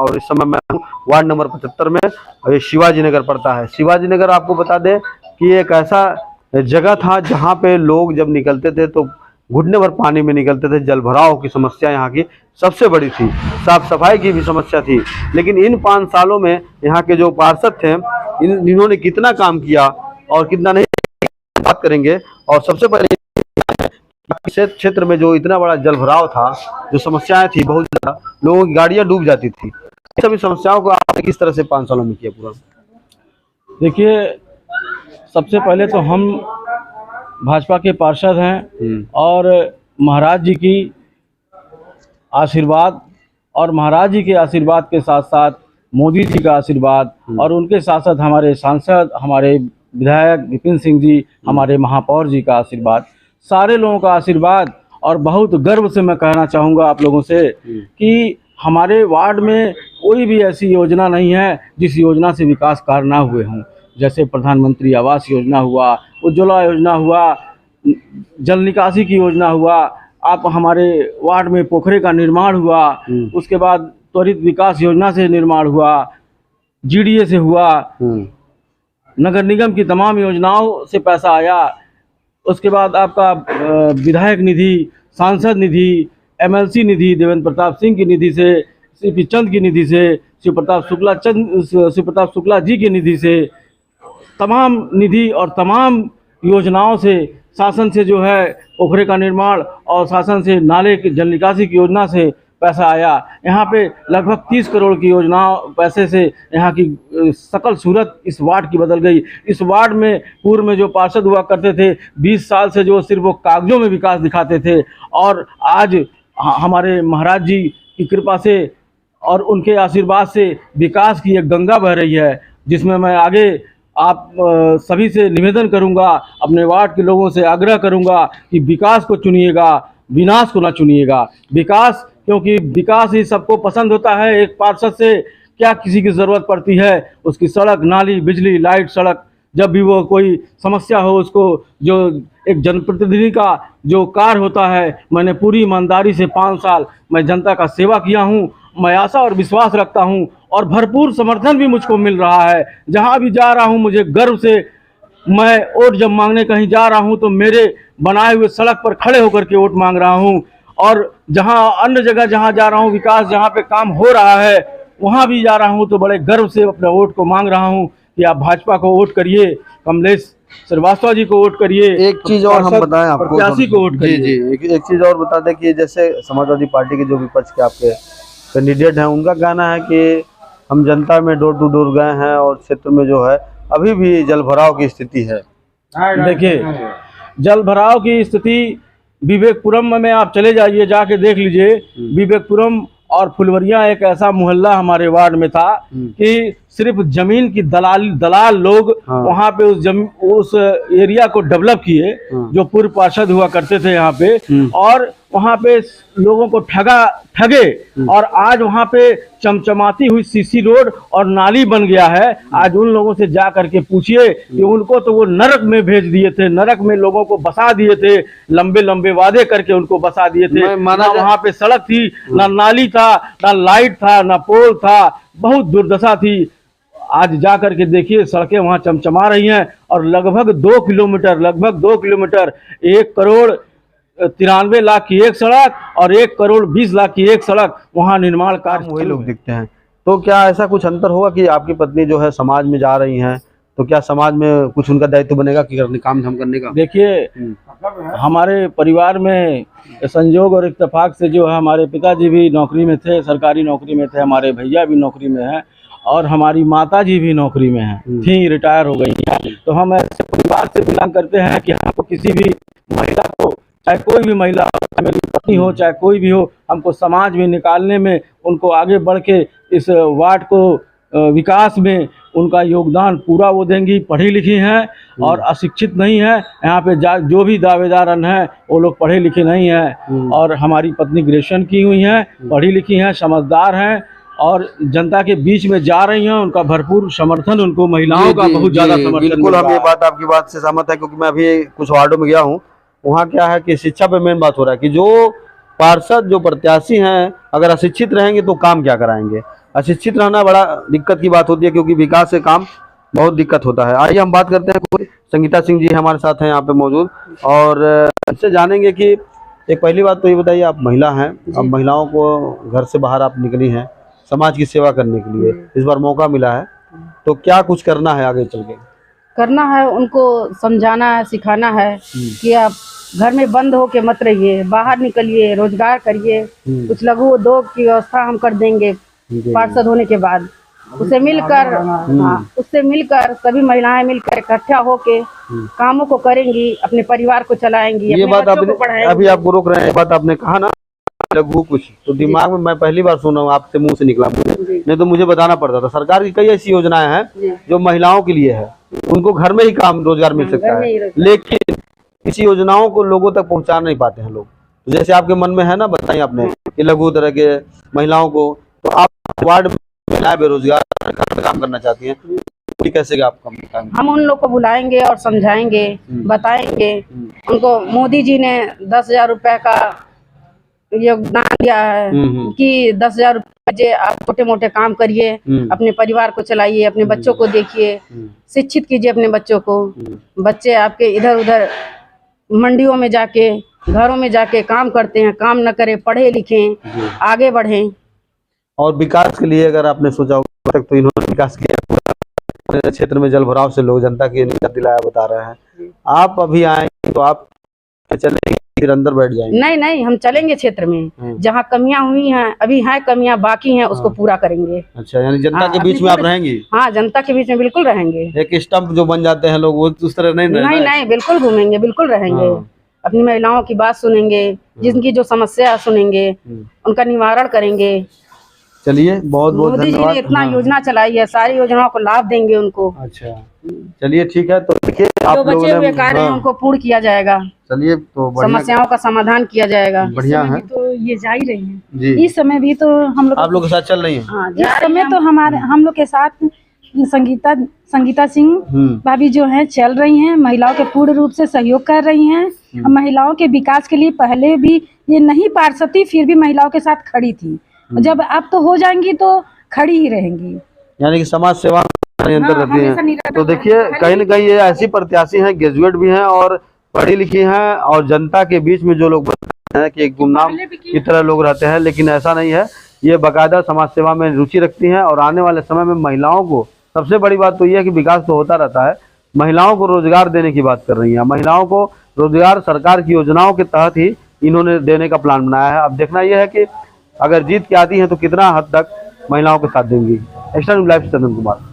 और इस समय मैं हूँ वार्ड नंबर 75 में, और ये शिवाजी नगर पड़ता है। शिवाजी नगर आपको बता दें कि एक ऐसा जगह था जहाँ पे लोग जब निकलते थे तो घुटने भर पानी में निकलते थे। जल भराव की समस्या यहाँ की सबसे बड़ी थी, साफ सफाई की भी समस्या थी। लेकिन इन 5 सालों में यहाँ के जो पार्षद थे इन्होंने कितना काम किया और कितना नहीं, बात करेंगे। और सबसे पहले क्षेत्र में जो इतना बड़ा जल भराव था, जो समस्याएं थी, बहुत ज्यादा लोगों की गाड़ियां डूब जाती थी, सभी समस्याओं को आपने किस तरह से 5 सालों में किया पूरा? देखिए, सबसे पहले तो हम भाजपा के पार्षद हैं और महाराज जी की आशीर्वाद और महाराज जी के आशीर्वाद के साथ साथ मोदी जी का आशीर्वाद और उनके साथ साथ हमारे सांसद, हमारे विधायक विपिन सिंह जी, हमारे महापौर जी का आशीर्वाद, सारे लोगों का आशीर्वाद। और बहुत गर्व से मैं कहना चाहूँगा आप लोगों से कि हमारे वार्ड में कोई भी ऐसी योजना नहीं है जिस योजना से विकास कार्य ना हुए हों। जैसे प्रधानमंत्री आवास योजना हुआ, उज्ज्वला योजना हुआ, जल निकासी की योजना हुआ, आप हमारे वार्ड में पोखरे का निर्माण हुआ, उसके बाद त्वरित विकास योजना से निर्माण हुआ, जीडीए से हुआ, नगर निगम की तमाम योजनाओं से पैसा आया। उसके बाद आपका विधायक निधि, सांसद निधि, एमएलसी निधि, देवेंद्र प्रताप सिंह की निधि से, सीपी चंद की निधि से, शिव प्रताप शुक्ला जी की निधि से, तमाम निधि और तमाम योजनाओं से, शासन से जो है पोखरे का निर्माण और शासन से नाले की जल निकासी की योजना से पैसा आया। यहाँ पे लगभग 30 करोड़ की योजनाओं पैसे से यहाँ की सकल सूरत इस वार्ड की बदल गई। इस वार्ड में पूर्व में जो पार्षद हुआ करते थे 20 साल से जो सिर्फ वो कागजों में विकास दिखाते थे, और आज हमारे महाराज जी की कृपा से और उनके आशीर्वाद से विकास की एक गंगा बह रही है, जिसमें मैं आगे आप सभी से निवेदन करूंगा, अपने वार्ड के लोगों से आग्रह करूंगा कि विकास को चुनिएगा, विनाश को ना चुनिएगा। विकास, क्योंकि विकास ही सबको पसंद होता है। एक पार्षद से क्या किसी की ज़रूरत पड़ती है? उसकी सड़क, नाली, बिजली, लाइट, सड़क, जब भी वो कोई समस्या हो, उसको जो एक जनप्रतिनिधि का जो कार्य होता है, मैंने पूरी ईमानदारी से 5 साल मैं जनता का सेवा किया हूँ। मैं आशा और विश्वास रखता हूँ और भरपूर समर्थन भी मुझको मिल रहा है। जहाँ भी जा रहा हूँ मुझे गर्व से, मैं वोट जब मांगने कहीं जा रहा हूँ तो मेरे बनाए हुए सड़क पर खड़े होकर के वोट मांग रहा हूँ। और जहाँ अन्य जगह जहाँ जा रहा हूँ, विकास जहाँ पे काम हो रहा है, वहाँ भी जा रहा हूँ तो बड़े गर्व से अपने वोट को मांग रहा हूँ कि आप भाजपा को वोट करिए, कमलेश श्रीवास्तव जी को वोट करिए। एक चीज और हम बताएं आपको, प्रत्याशी को वोट करिए। जी, एक चीज और बता दें कि जैसे समाजवादी पार्टी के जो विपक्ष के आपके कैंडिडेट हैं, उनका कहना है कि हम जनता में डोर टू डोर गए हैं और क्षेत्र में जो है अभी भी जल भराव की स्थिति है। देखिए, जल भराव की स्थिति विवेकपुरम में आप चले जाइए, जाके देख लीजिए। विवेकपुरम और फुलवरिया एक ऐसा मोहल्ला हमारे वार्ड में था कि सिर्फ जमीन की दलाल लोग वहाँ पे उस एरिया को डेवलप किए, जो पूर्व पार्षद हुआ करते थे यहाँ पे, और वहाँ पे लोगों को ठगे और आज वहाँ पे चमचमाती हुई सीसी रोड और नाली बन गया है। आज उन लोगों से जा करके पूछिए कि उनको तो वो नरक में भेज दिए थे, नरक में लोगों को बसा दिए थे, लंबे लंबे वादे करके उनको बसा दिए थे। ना वहाँ पे सड़क थी, ना नाली था, ना लाइट था, ना पोल था, बहुत दुर्दशा थी। आज जा करके देखिए, सड़कें वहाँ चमचमा रही हैं और लगभग 2 किलोमीटर 1 करोड़ 93 लाख की एक सड़क और 1 करोड़ 20 लाख की एक सड़क वहाँ निर्माण कार्य वही लोग दिखते हैं। तो क्या ऐसा कुछ अंतर होगा कि आपकी पत्नी जो है समाज में जा रही हैं, तो क्या समाज में कुछ उनका दायित्व बनेगा कि काम धाम करने का? देखिए, हमारे परिवार में संयोग और इत्तेफाक से जो है हमारे पिताजी भी नौकरी में थे, सरकारी नौकरी में थे, हमारे भैया भी नौकरी में हैं और हमारी माता जी भी नौकरी में हैं, थी, रिटायर हो गई हैं। तो हम ऐसे परिवार से बिलोंग करते हैं कि हमको किसी भी महिला को, चाहे कोई भी महिला, मेरी पत्नी हो चाहे कोई भी हो, हमको समाज में निकालने में, उनको आगे बढ़ के इस वार्ड को विकास में उनका योगदान पूरा वो देंगी। पढ़ी लिखी हैं और अशिक्षित नहीं है। यहाँ पे जो भी दावेदार हैं वो लोग पढ़े लिखे नहीं हैं। और हमारी पत्नी ग्रेजुएशन की हुई हैं, पढ़ी लिखी हैं, समझदार हैं और जनता के बीच में जा रही हैं। उनका भरपूर समर्थन, उनको महिलाओं का बहुत ज्यादा समर्थन। बिल्कुल, हम ये बात आपकी बात से सहमत है, क्योंकि मैं अभी कुछ वार्डों में गया हूँ, वहाँ क्या है कि शिक्षा पे मेन बात हो रहा है कि जो पार्षद, जो प्रत्याशी हैं, अगर अशिक्षित रहेंगे तो काम क्या कराएंगे। अशिक्षित रहना बड़ा दिक्कत की बात होती है, क्योंकि विकास से काम बहुत दिक्कत होता है। आइए हम बात करते हैं, कोई संगीता सिंह जी हमारे साथ हैं यहाँ पे मौजूद, और इससे जानेंगे कि एक पहली बात तो ये बताइए, आप महिला हैं, अब महिलाओं को घर से बाहर आप निकली हैं समाज की सेवा करने के लिए, इस बार मौका मिला है, तो क्या कुछ करना है आगे चल के? करना है, उनको समझाना है, सिखाना है कि आप घर में बंद होके मत रहिए, बाहर निकलिए, रोजगार करिए। कुछ लघु उद्योग की व्यवस्था हम कर देंगे पार्षद होने के बाद। उससे मिलकर सभी महिलाएं मिलकर इकट्ठा होके कामों को करेंगी, अपने परिवार को चलाएंगी, ये अपने बात बच्चों को आपने पढ़ाएंगी। अभी आपको रोक रहे हैं, ये बात आपने कहा ना लघु कुछ, तो दिमाग में मैं पहली बार सुना हूँ, आपसे मुंह से निकला मुझे, नहीं तो मुझे बताना पड़ता था। सरकार की कई ऐसी योजनाएं हैं जो महिलाओं के लिए है, उनको घर में ही काम रोजगार मिल सकता है, लेकिन इसी योजनाओं को लोगों तक पहुंचा नहीं पाते हैं लोग। तो जैसे आपके मन में है ना, बताइए आपने कि लघु तरह के महिलाओं को, तो आप वार्ड में महिलाएं बेरोजगार काम करना चाहती हैं, कैसे आप काम? हम उन लोग को बुलाएंगे और समझाएंगे, बताएंगे उनको। मोदी जी ने 10,000 रुपए का योगदान दिया है कि 10,000 रुपए आप छोटे मोटे काम करिए, अपने परिवार को चलाइए, अपने बच्चों को देखिए, शिक्षित कीजिए अपने बच्चों को। बच्चे आपके इधर उधर मंडियों में जाके, घरों में जाके काम करते हैं, काम न करें, पढ़े लिखें, आगे बढ़ें। और विकास के लिए अगर आपने सोचा होगा, तक तो इन्होंने विकास किया क्षेत्र में, जल भराव से लोग जनता की निजात दिलाया बता रहे हैं। आप अभी आए तो आप चलेंगे फिर अंदर बैठ जाएंगे? नहीं, हम चलेंगे क्षेत्र में, जहाँ कमियां हुई हैं, अभी हैं कमियां बाकी हैं, उसको पूरा करेंगे। अच्छा, यानी जनता के बीच में आप रहेंगी? हाँ, जनता के बीच में बिल्कुल रहेंगे। एक स्टंप जो बन जाते हैं लोग, वो उस तरह नहीं? नहीं, बिल्कुल घूमेंगे, बिल्कुल रहेंगे। अपनी महिलाओं की बात सुनेंगे, जिनकी जो समस्या सुनेंगे उनका निवारण करेंगे। चलिए, बहुत बहुत मोदी जी धन्यवाद। ने इतना योजना चलाई है, सारी योजनाओं को लाभ देंगे उनको। अच्छा, चलिए ठीक है। तो देखिए, आप जो बचे हुए कार्य हैं उनको पूर्ण किया जाएगा। चलिए, तो समस्याओं का समाधान किया जाएगा। बढ़िया है। तो ये जा ही रही हैं जी, इस समय भी तो हम लोग आप लोग के साथ चल रही हैं? हाँ, इस समय तो हम लोग के साथ संगीता सिंह भाभी जो हैं चल रही हैं, महिलाओं के पूर्ण रूप से सहयोग कर रही हैं। महिलाओं के विकास के लिए पहले भी ये नहीं पार्षद थी, फिर भी महिलाओं के साथ खड़ी थी। जब अब तो हो जाएंगी तो खड़ी ही रहेंगी, यानी कि समाज सेवा निरंतर रहती हैं। तो देखिए, कहीं न कहीं ये ऐसी प्रत्याशी हैं, ग्रेजुएट भी हैं और पढ़ी लिखी हैं, और जनता के बीच में जो लोग बताते हैं कि एक गुमनाम की तरह लोग रहते हैं, लेकिन ऐसा नहीं है। ये बाकायदा समाज सेवा में रुचि रखती हैं, और आने वाले समय में महिलाओं को, सबसे बड़ी बात तो ये है कि विकास तो होता रहता है, महिलाओं को रोजगार देने की बात कर रही हैं। महिलाओं को रोजगार सरकार की योजनाओं के तहत ही इन्होंने देने का प्लान बनाया है। अब देखना यह है कि अगर जीत के आती हैं तो कितना हद तक महिलाओं के साथ देंगी। एक्स्ट्रा न्यूज़ लाइव से चंदन कुमार।